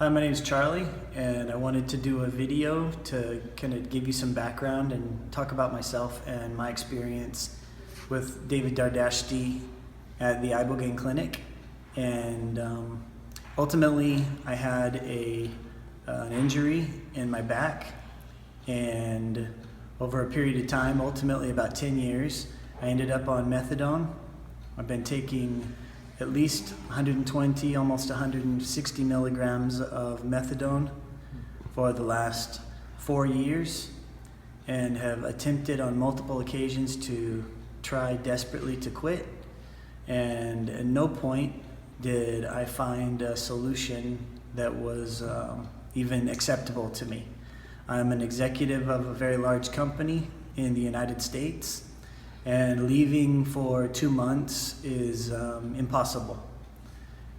Hi, my name is Charlie, and I wanted to do a video to kind of give you some background and talk about myself and my experience with David Dardashti at the Ibogaine clinic. And ultimately, I had an injury in my back, and over a period of time, ultimately about 10 years, I ended up on methadone. I've been taking at least 120, almost 160 milligrams of methadone for the last 4 years, and have attempted on multiple occasions to try desperately to quit. And at no point did I find a solution that was even acceptable to me. I'm an executive of a very large company in the United States, and leaving for 2 months is impossible.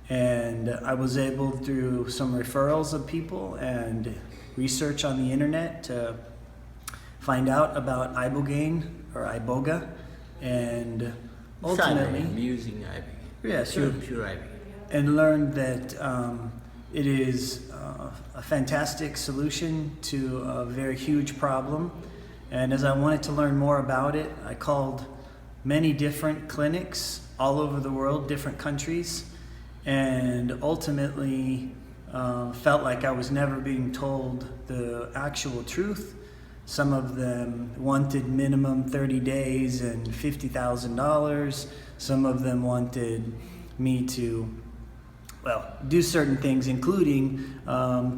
And I was able, through some referrals of people and research on the internet, to find out about Ibogaine or IboGA, and ultimately I'm using Ibogaine. Yeah, sure. Pure Ibogaine. And learned that it is a fantastic solution to a very huge problem. And as I wanted to learn more about it, I called many different clinics all over the world, different countries, and ultimately felt like I was never being told the actual truth. Some of them wanted minimum 30 days and $50,000. Some of them wanted me to, do certain things, including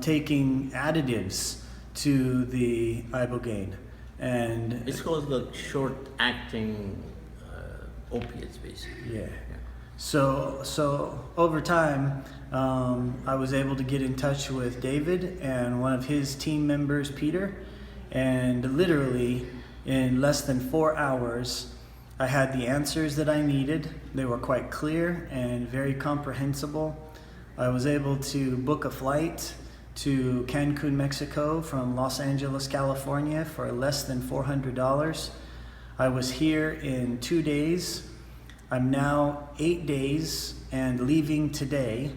taking additives to the Ibogaine. And it's called the short-acting opiates, basically. Yeah. So over time, I was able to get in touch with David and one of his team members, Peter, and literally in less than 4 hours, I had the answers that I needed. They were quite clear and very comprehensible. I was able to book a flight to Cancun, Mexico from Los Angeles, California for less than $400. I was here in 2 days. I'm now 8 days and leaving today.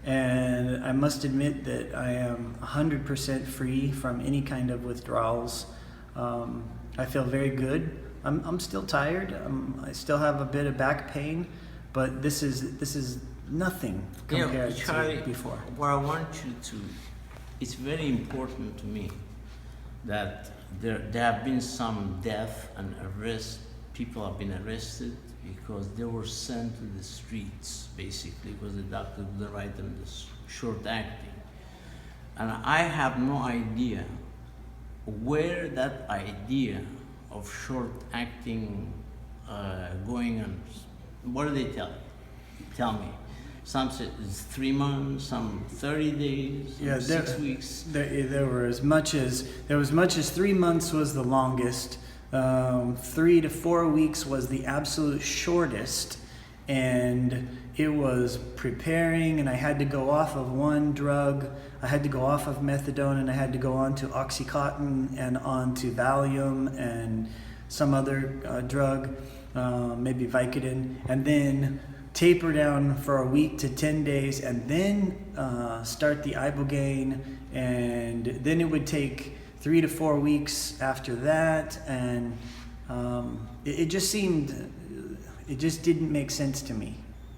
And I must admit that I am 100% free from any kind of withdrawals. I feel very good. I'm still tired. I still have a bit of back pain, but this is nothing compared Charlie, to before. What I want you to, it's very important to me that there have been some death and arrest. People have been arrested because they were sent to the streets, basically, because the doctor would write them this short acting. And I have no idea where that idea of short acting going on. What do they tell you? Tell me. Some said it's 3 months, some 30 days, some 6 weeks. There was as much as 3 months was the longest. 3 to 4 weeks was the absolute shortest, and it was preparing, and I had to go off of one drug. I had to go off of methadone, and I had to go on to Oxycontin and on to Valium and some other drug, maybe Vicodin, and then taper down for a week to 10 days, and then start the Ibogaine, and then it would take 3 to 4 weeks after that, and it just didn't make sense to me.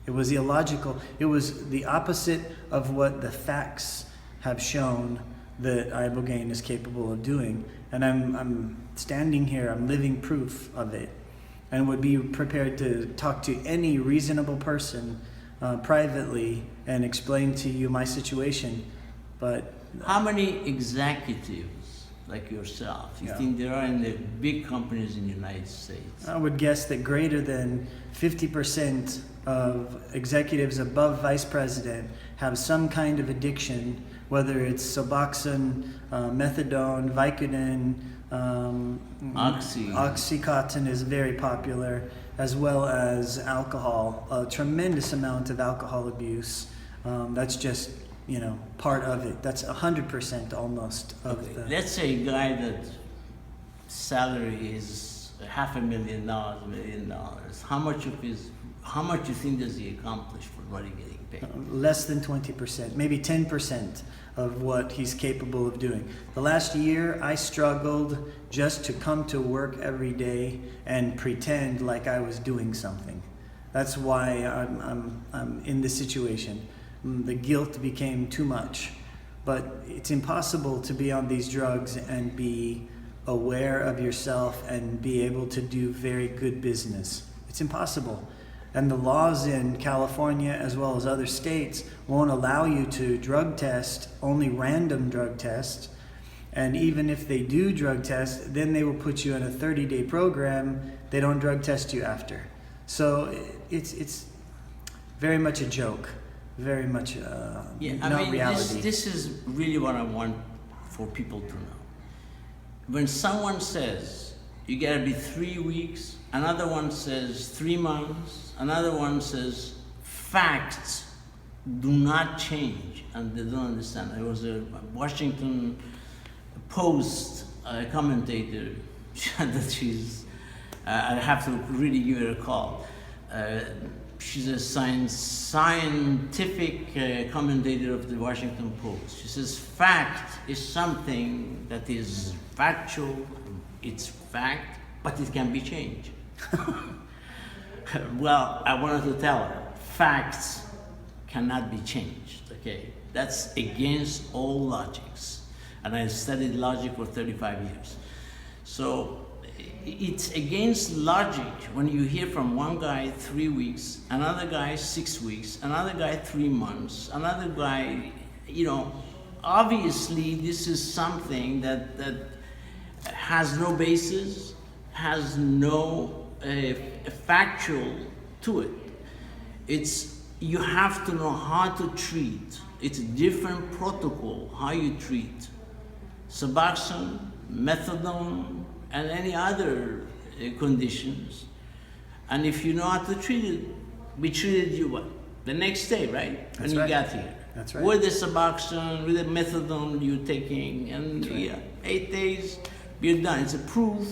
It was illogical. It was the opposite of what the facts have shown that Ibogaine is capable of doing, and I'm standing here, I'm living proof of it, and would be prepared to talk to any reasonable person privately and explain to you my situation. But how many executives like yourself you think there are in the big companies in the United States? I would guess that greater than 50% of executives above vice president have some kind of addiction, whether it's Suboxone, methadone, Vicodin, Oxycontin is very popular, as well as alcohol, a tremendous amount of alcohol abuse. That's just, part of it. That's 100% almost of the... Let's say a guy that salary is $500,000, $1 million. How much you think does he accomplish for what he's getting paid? Less than 20%, maybe 10% of what he's capable of doing. The last year, I struggled just to come to work every day and pretend like I was doing something. That's why I'm in this situation. The guilt became too much. But it's impossible to be on these drugs and be aware of yourself and be able to do very good business. It's impossible. And the laws in California as well as other states won't allow you to drug test, only random drug tests. And even if they do drug test, then they will put you in a 30-day program. They don't drug test you after. So it's very much a joke, very much not reality. This is really what I want for people to know. When someone says, you gotta be 3 weeks, another one says 3 months, another one says facts do not change, and they don't understand. There was a Washington Post commentator that I have to really give her a call. She's a scientific commentator of the Washington Post. She says, fact is something that is factual, it's fact, but it can be changed. Well, I wanted to tell her, facts cannot be changed, okay? That's against all logics. And I studied logic for 35 years. So it's against logic when you hear from one guy 3 weeks, another guy 6 weeks, another guy 3 months, another guy, obviously this is something that has no basis, has no factual to it. You have to know how to treat. It's a different protocol, how you treat Suboxone, Methadone, and any other conditions. And if you know how to treat it, we treated you what? The next day, right? That's when right. You got here. That's right. With the Suboxone, with the Methadone you're taking, and 8 days, you're done. It's a proof,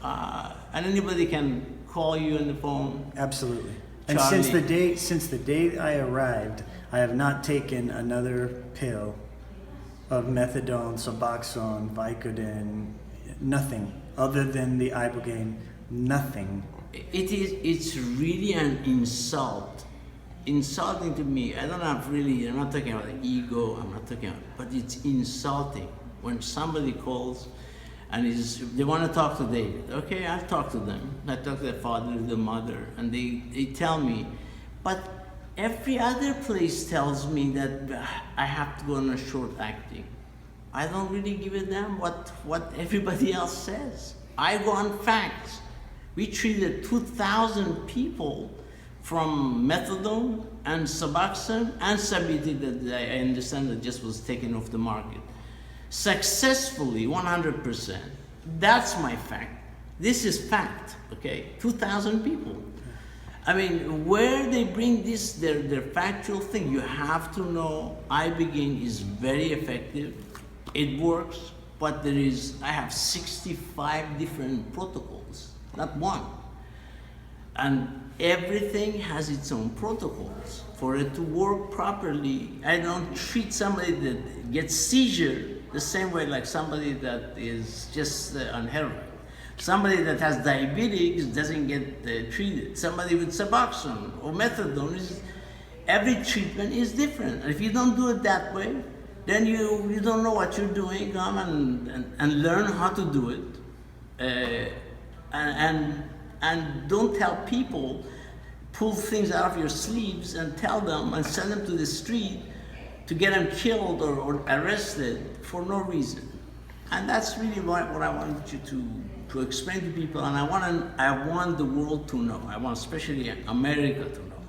and anybody can call you on the phone. Absolutely. And Charlie. since the day I arrived, I have not taken another pill of Methadone, Suboxone, Vicodin, nothing other than the Ibogaine, nothing. It's really an insulting to me. I'm not talking about the ego, but it's insulting when somebody calls and they want to talk to David. Okay, I'll talk to them. I talk to the father, the mother, and they tell me, but every other place tells me that I have to go on a short acting. I don't really give a damn what everybody else says. I go on facts. We treated 2,000 people from Methadone and Suboxone and Sabiti that I understand that just was taken off the market. Successfully, 100%. That's my fact. This is fact, okay? 2,000 people. I mean, where they bring this, their factual thing, you have to know Ibogaine is very effective. It works, but I have 65 different protocols, not one. And everything has its own protocols. For it to work properly, I don't treat somebody that gets seizure the same way like somebody that is just on heroin. Somebody that has diabetes doesn't get treated. Somebody with Suboxone or Methadone, every treatment is different. And if you don't do it that way, then you don't know what you're doing. Come and learn how to do it, and don't tell people, pull things out of your sleeves and tell them and send them to the street to get them killed or arrested for no reason. And that's really what I want you to explain to people, and I want the world to know. I want especially America to know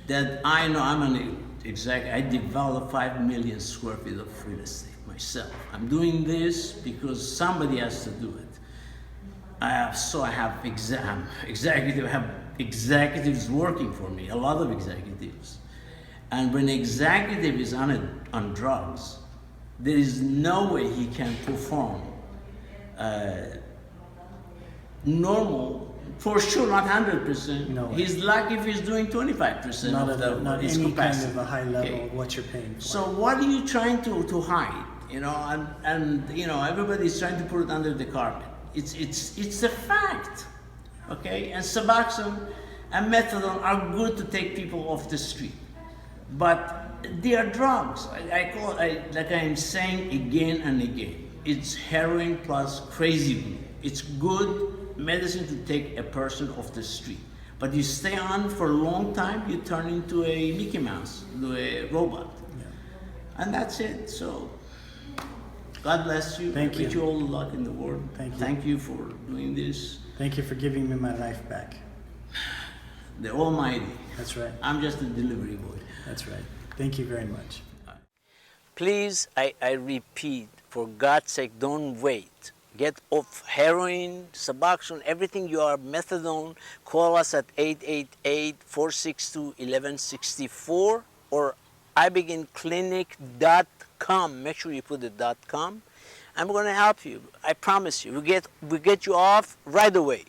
that I know I developed 5 million square feet of real estate myself. I'm doing this because somebody has to do it. I have executives working for me, a lot of executives. And when an executive is on drugs, there is no way he can perform normal For sure, not 100%. No way. He's lucky if he's doing 25% Not, of not his any capacity. kind of a high level Okay. of what you're paying for. So what are you trying to hide? You know, and you know, everybody's trying to put it under the carpet. It's a fact, okay? And Suboxone and Methadone are good to take people off the street, but they are drugs. Like I am saying again and again, it's heroin plus crazy glue. It's good medicine to take a person off the street, but you stay on for a long time, you turn into a Mickey Mouse, into a robot, and that's it. So. God bless you. Thank I wish you. you all the luck in the world. Thank you. Thank you for doing this. Thank you for giving me my life back. The Almighty. That's right. I'm just a delivery boy. That's right. Thank you very much. Please, I repeat, for God's sake, don't wait. Get off heroin, Suboxone, everything you are, Methadone. Call us at 888-462-1164 or IboGaineClinic.com. Make sure you put the .com. I'm going to help you. I promise you. We get you off right away.